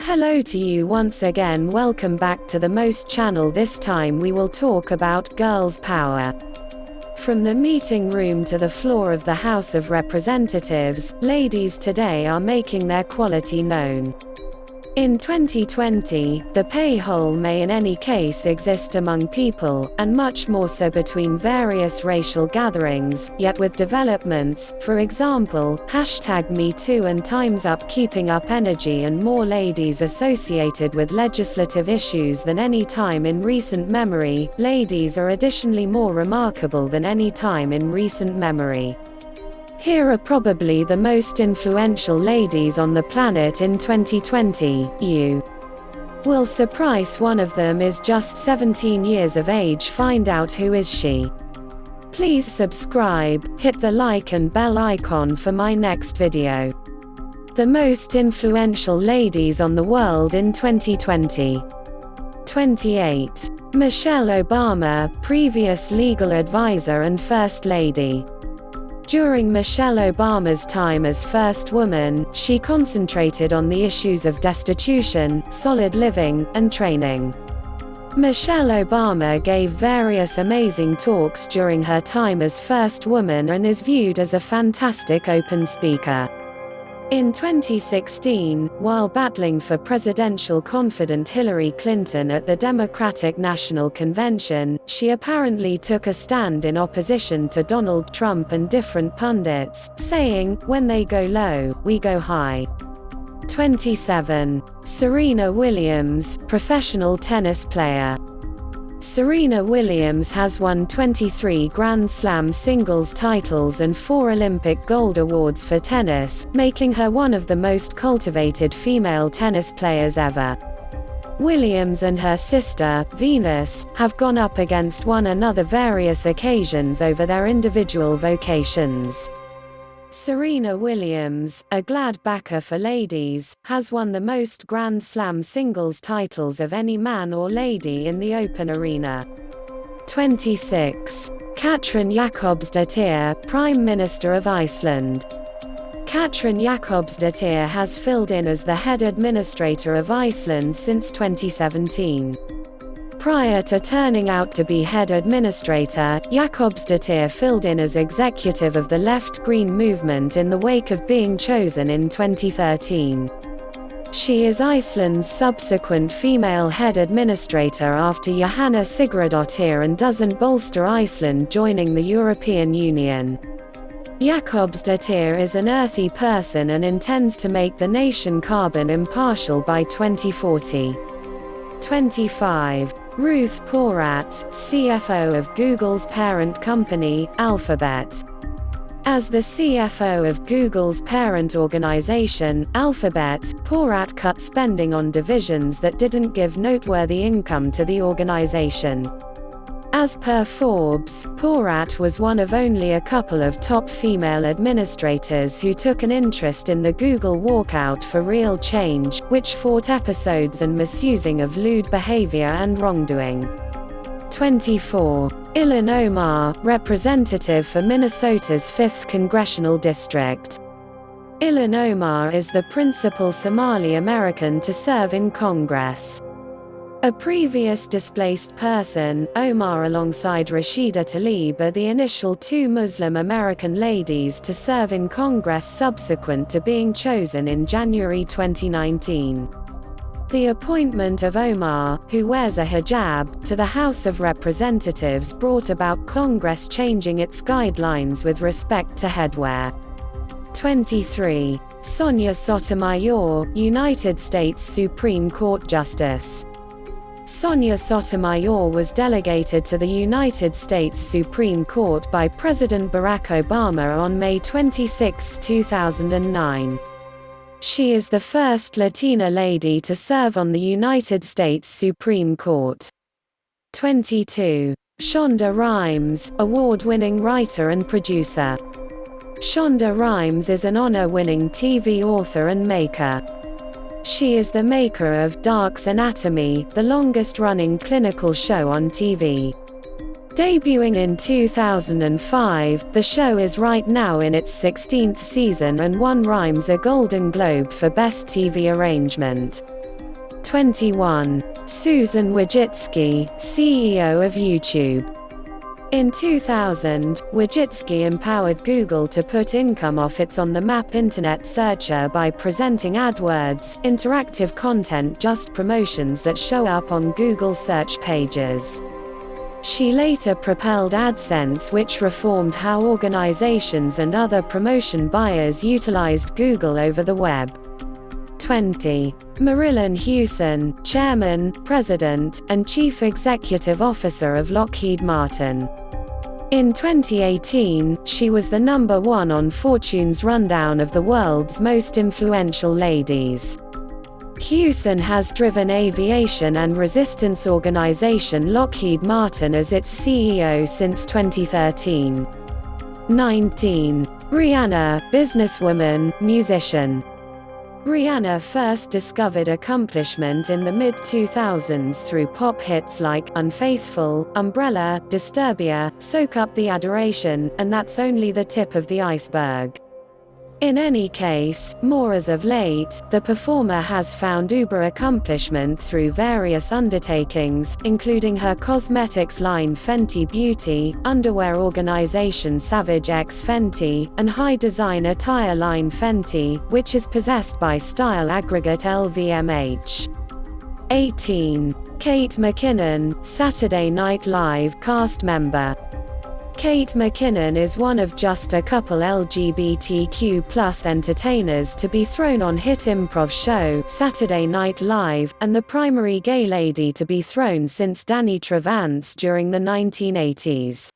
Hello to you once again, welcome back to the Most channel. This time we will talk about girls' power. From the meeting room to the floor of the House of Representatives, ladies today are making their quality known. In 2020, the pay hole may in any case exist among people, and much more so between various racial gatherings, yet with developments, for example, #MeToo and Time's Up keeping up energy and more ladies associated with legislative issues than any time in recent memory, ladies are additionally more remarkable than any time in recent memory. Here are probably the most influential ladies on the planet in 2020. You will surprise, one of them is just 17 years of age. Find out who is she. Please subscribe, hit the like and bell icon for my next video. The most influential ladies on the world in 2020. 28. Michelle Obama, previous legal advisor and First Lady. During Michelle Obama's time as First Woman, she concentrated on the issues of destitution, solid living, and training. Michelle Obama gave various amazing talks during her time as First Woman and is viewed as a fantastic open speaker. In 2016, while battling for presidential confidant Hillary Clinton at the Democratic National Convention, she apparently took a stand in opposition to Donald Trump and different pundits, saying, "When they go low, we go high." 27. Serena Williams, professional tennis player. Serena Williams has won 23 Grand Slam singles titles and 4 Olympic gold awards for tennis, making her one of the most cultivated female tennis players ever. Williams and her sister, Venus, have gone up against one another various occasions over their individual vocations. Serena Williams, a glad backer for ladies, has won the most Grand Slam singles titles of any man or lady in the open arena. 26. Katrín Jakobsdóttir, Prime Minister of Iceland. Katrín Jakobsdóttir has filled in as the head administrator of Iceland since 2017. Prior to turning out to be head administrator, Jakobsdóttir filled in as executive of the left-green movement in the wake of being chosen in 2013. She is Iceland's subsequent female head administrator after Jóhanna Sigurðardóttir and doesn't bolster Iceland joining the European Union. Jakobsdóttir is an earthy person and intends to make the nation carbon impartial by 2040. 25. Ruth Porat, CFO of Google's parent company, Alphabet. As the CFO of Google's parent organization, Alphabet, Porat cut spending on divisions that didn't give noteworthy income to the organization. As per Forbes, Porat was one of only a couple of top female administrators who took an interest in the Google walkout for real change, which fought episodes and misusing of lewd behavior and wrongdoing. 24. Ilhan Omar, representative for Minnesota's 5th Congressional District. Ilhan Omar is the principal Somali American to serve in Congress. A previous displaced person, Omar alongside Rashida Tlaib are the initial 2 Muslim American ladies to serve in Congress subsequent to being chosen in January 2019. The appointment of Omar, who wears a hijab, to the House of Representatives brought about Congress changing its guidelines with respect to headwear. 23. Sonia Sotomayor, United States Supreme Court Justice. Sonia Sotomayor was delegated to the United States Supreme Court by President Barack Obama on May 26, 2009. She is the first Latina lady to serve on the United States Supreme Court. 22. Shonda Rhimes, award-winning writer and producer. Shonda Rhimes is an honor-winning TV author and maker. She is the maker of Dark's Anatomy, the longest-running clinical show on TV. Debuting in 2005, the show is right now in its 16th season and won Rhimes a Golden Globe for Best TV Arrangement. 21. Susan Wojcicki, CEO of YouTube. In 2000, Wojcicki empowered Google to put income off its on-the-map internet searcher by presenting AdWords, interactive content, just promotions that show up on Google search pages. She later propelled AdSense, which reformed how organizations and other promotion buyers utilized Google over the web. 20. Marilyn Hewson, Chairman, President, and Chief Executive Officer of Lockheed Martin. In 2018, she was the #1 on Fortune's rundown of the world's most influential ladies. Hewson has driven aviation and resistance organization Lockheed Martin as its CEO since 2013. 19. Rihanna, businesswoman, musician. Rihanna first discovered accomplishment in the mid-2000s through pop hits like Unfaithful, Umbrella, Disturbia, Soak Up the Adoration, and That's Only the Tip of the Iceberg. In any case, more as of late, the performer has found uber accomplishment through various undertakings, including her cosmetics line Fenty Beauty, underwear organization Savage X Fenty, and high design attire line Fenty, which is possessed by style aggregate LVMH. 18. Kate McKinnon, Saturday Night Live cast member. Kate McKinnon is one of just a couple LGBTQ+ entertainers to be thrown on hit improv show Saturday Night Live, and the primary gay lady to be thrown since Danny Trevance during the 1980s.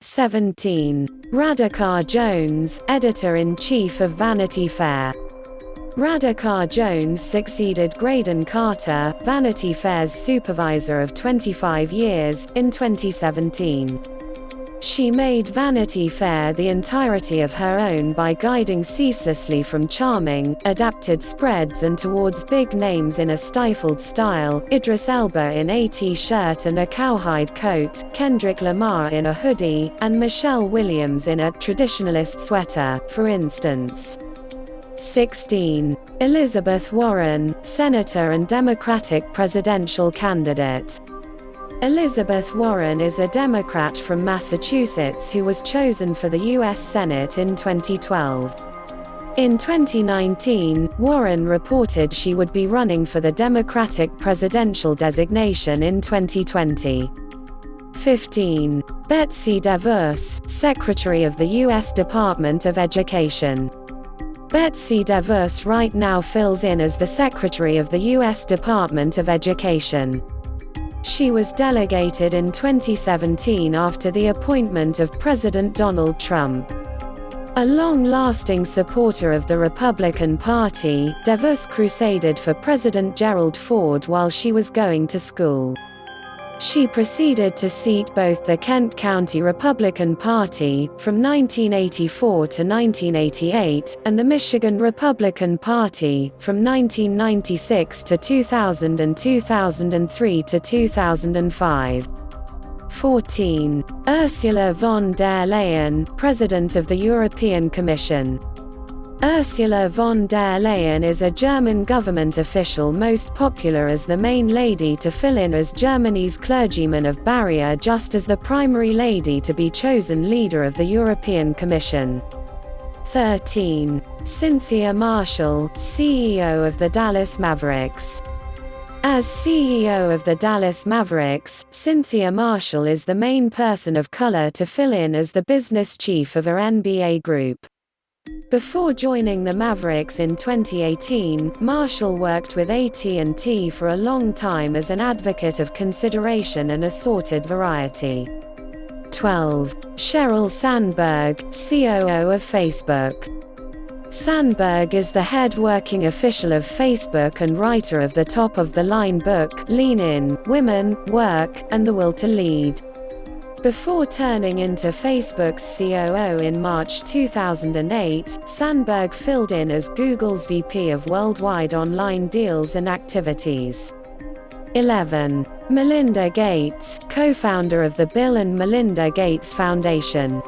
17. Radhika Jones, Editor-in-Chief of Vanity Fair. Radhika Jones succeeded Graydon Carter, Vanity Fair's supervisor of 25 years, in 2017. She made Vanity Fair the entirety of her own by guiding ceaselessly from charming, adapted spreads and towards big names in a stifled style, Idris Elba in a t-shirt and a cowhide coat, Kendrick Lamar in a hoodie, and Michelle Williams in a traditionalist sweater, for instance. 16. Elizabeth Warren, Senator and Democratic presidential candidate. Elizabeth Warren is a Democrat from Massachusetts who was chosen for the U.S. Senate in 2012. In 2019, Warren reported she would be running for the Democratic presidential designation in 2020. 15. Betsy DeVos, Secretary of the U.S. Department of Education. Betsy DeVos right now fills in as the Secretary of the U.S. Department of Education. She was delegated in 2017 after the appointment of President Donald Trump. A long-lasting supporter of the Republican Party, DeVos crusaded for President Gerald Ford while she was going to school. She proceeded to seat both the Kent County Republican Party, from 1984 to 1988, and the Michigan Republican Party, from 1996 to 2000 and 2003 to 2005. 14. Ursula von der Leyen, President of the European Commission. Ursula von der Leyen is a German government official most popular as the main lady to fill in as Germany's clergyman of barrier just as the primary lady to be chosen leader of the European Commission. 13. Cynthia Marshall, CEO of the Dallas Mavericks. As CEO of the Dallas Mavericks, Cynthia Marshall is the main person of color to fill in as the business chief of her NBA group. Before joining the Mavericks in 2018, Marshall worked with AT&T for a long time as an advocate of consideration and assorted variety. 12. Sheryl Sandberg, COO of Facebook. Sandberg is the head working official of Facebook and writer of the top-of-the-line book, Lean In, Women, Work, and the Will to Lead. Before turning into Facebook's COO in March 2008, Sandberg filled in as Google's VP of Worldwide Online Deals and Activities. 11. Melinda Gates, co-founder of the Bill and Melinda Gates Foundation.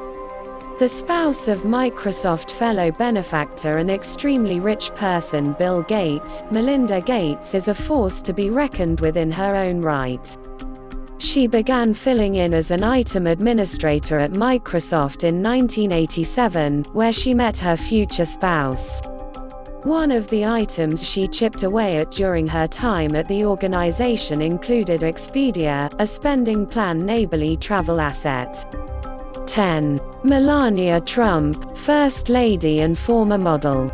The spouse of Microsoft fellow benefactor and extremely rich person Bill Gates, Melinda Gates is a force to be reckoned with in her own right. She began filling in as an item administrator at Microsoft in 1987, where she met her future spouse. One of the items she chipped away at during her time at the organization included Expedia, a spending plan neighborly travel asset. 10. Melania Trump, First Lady and former model.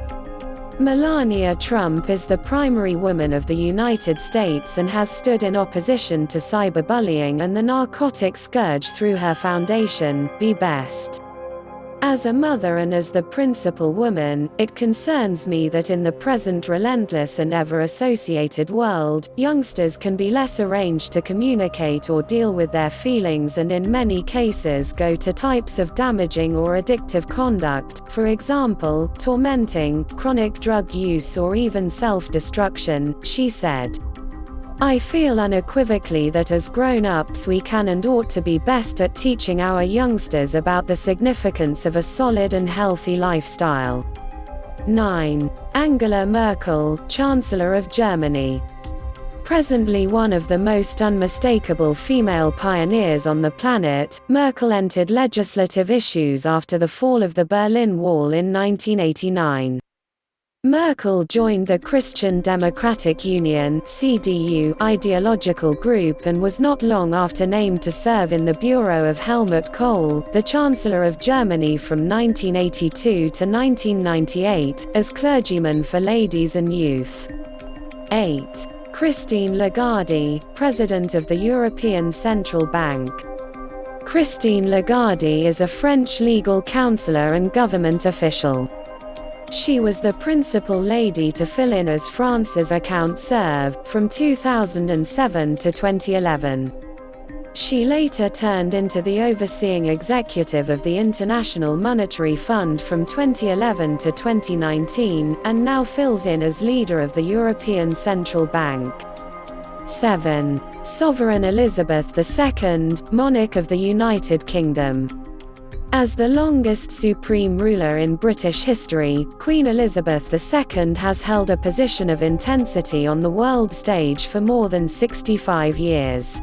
Melania Trump is the primary woman of the United States and has stood in opposition to cyberbullying and the narcotic scourge through her foundation, Be Best. As a mother and as the principal woman, it concerns me that in the present relentless and ever-associated world, youngsters can be less arranged to communicate or deal with their feelings and in many cases go to types of damaging or addictive conduct, for example, tormenting, chronic drug use or even self-destruction, she said. I feel unequivocally that as grown-ups we can and ought to be best at teaching our youngsters about the significance of a solid and healthy lifestyle. 9. Angela Merkel, Chancellor of Germany. Presently one of the most unmistakable female pioneers on the planet, Merkel entered legislative issues after the fall of the Berlin Wall in 1989. Merkel joined the Christian Democratic Union (CDU) ideological group and was not long after named to serve in the bureau of Helmut Kohl, the Chancellor of Germany from 1982 to 1998, as clergyman for ladies and youth. 8. Christine Lagarde, President of the European Central Bank. Christine Lagarde is a French legal counselor and government official. She was the principal lady to fill in as France's account serve, from 2007 to 2011. She later turned into the overseeing executive of the International Monetary Fund from 2011 to 2019, and now fills in as leader of the European Central Bank. 7. Sovereign Elizabeth II, Monarch of the United Kingdom. As the longest supreme ruler in British history, Queen Elizabeth II has held a position of intensity on the world stage for more than 65 years.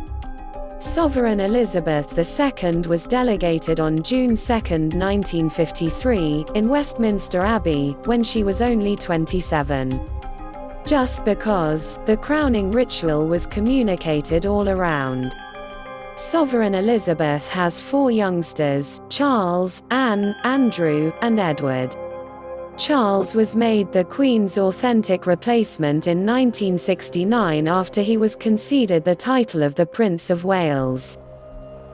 Sovereign Elizabeth II was delegated on June 2, 1953, in Westminster Abbey, when she was only 27. Just because, the crowning ritual was communicated all around. Sovereign Elizabeth has 4 youngsters, Charles, Anne, Andrew, and Edward. Charles was made the Queen's authentic replacement in 1969 after he was conceded the title of the Prince of Wales.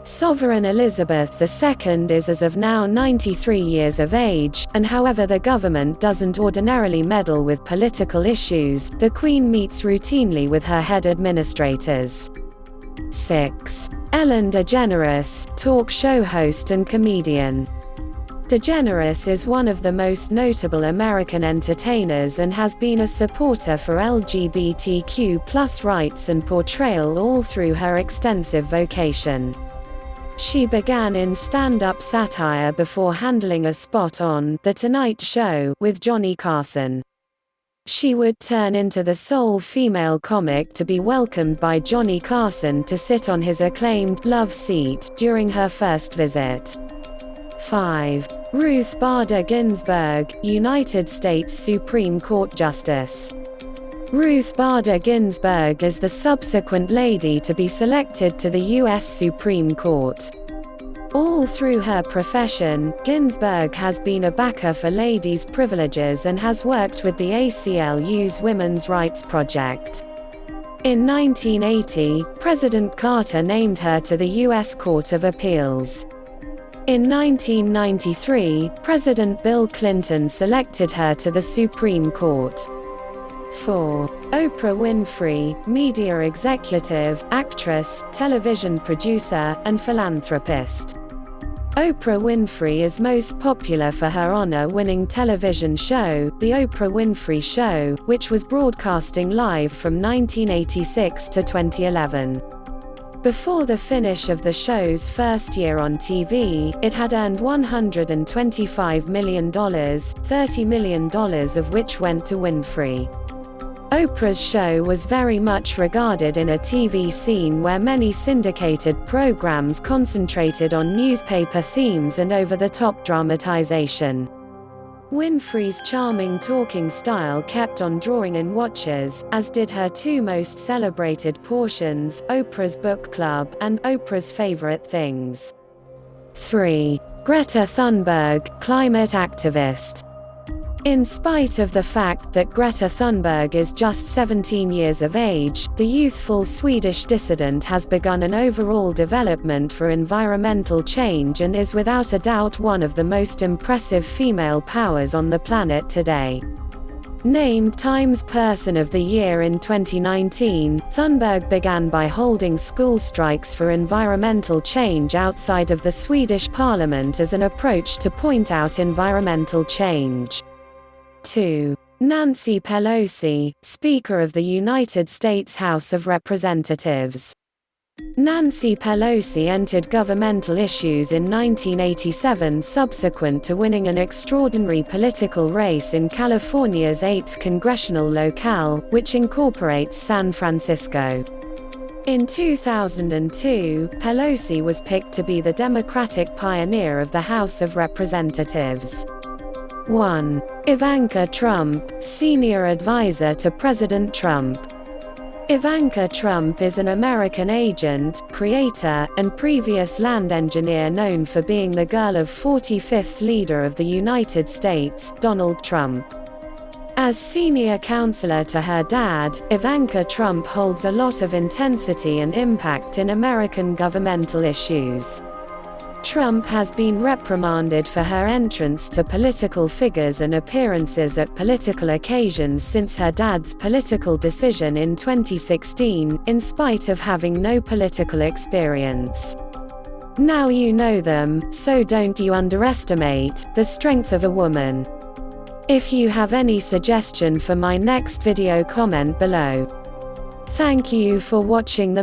Sovereign Elizabeth II is as of now 93 years of age, and however the government doesn't ordinarily meddle with political issues, the Queen meets routinely with her head administrators. 6. Ellen DeGeneres, talk show host and comedian. DeGeneres is one of the most notable American entertainers and has been a supporter for LGBTQ+ rights and portrayal all through her extensive vocation. She began in stand-up satire before handling a spot on The Tonight Show with Johnny Carson. She would turn into the sole female comic to be welcomed by Johnny Carson to sit on his acclaimed love seat during her first visit. 5. Ruth Bader Ginsburg, United States Supreme Court Justice. Ruth Bader Ginsburg is the subsequent lady to be selected to the U.S. Supreme Court. All through her profession, Ginsburg has been a backer for ladies' privileges and has worked with the ACLU's Women's Rights Project. In 1980, President Carter named her to the U.S. Court of Appeals. In 1993, President Bill Clinton selected her to the Supreme Court. 4. Oprah Winfrey, media executive, actress, television producer, and philanthropist. Oprah Winfrey is most popular for her honor-winning television show, The Oprah Winfrey Show, which was broadcasting live from 1986 to 2011. Before the finish of the show's first year on TV, it had earned $125 million, $30 million of which went to Winfrey. Oprah's show was very much regarded in a TV scene where many syndicated programs concentrated on newspaper themes and over-the-top dramatization. Winfrey's charming talking style kept on drawing in watchers, as did her two most celebrated portions, Oprah's Book Club and Oprah's Favorite Things. 3. Greta Thunberg, climate activist. In spite of the fact that Greta Thunberg is just 17 years of age, the youthful Swedish dissident has begun an overall development for environmental change and is without a doubt one of the most impressive female powers on the planet today. Named Times Person of the Year in 2019, Thunberg began by holding school strikes for environmental change outside of the Swedish parliament as an approach to point out environmental change. 2. Nancy Pelosi, Speaker of the United States House of Representatives. Nancy Pelosi entered governmental issues in 1987 subsequent to winning an extraordinary political race in California's 8th congressional locale, which incorporates San Francisco. In 2002, Pelosi was picked to be the Democratic pioneer of the House of Representatives. 1. Ivanka Trump, Senior Advisor to President Trump. Ivanka Trump is an American agent, creator, and previous land engineer known for being the girl of 45th leader of the United States, Donald Trump. As senior counselor to her dad, Ivanka Trump holds a lot of intensity and impact in American governmental issues. Trump has been reprimanded for her entrance to political figures and appearances at political occasions since her dad's political decision in 2016, in spite of having no political experience. Now you know them, so don't you underestimate the strength of a woman. If you have any suggestion for my next video, comment below. Thank you for watching the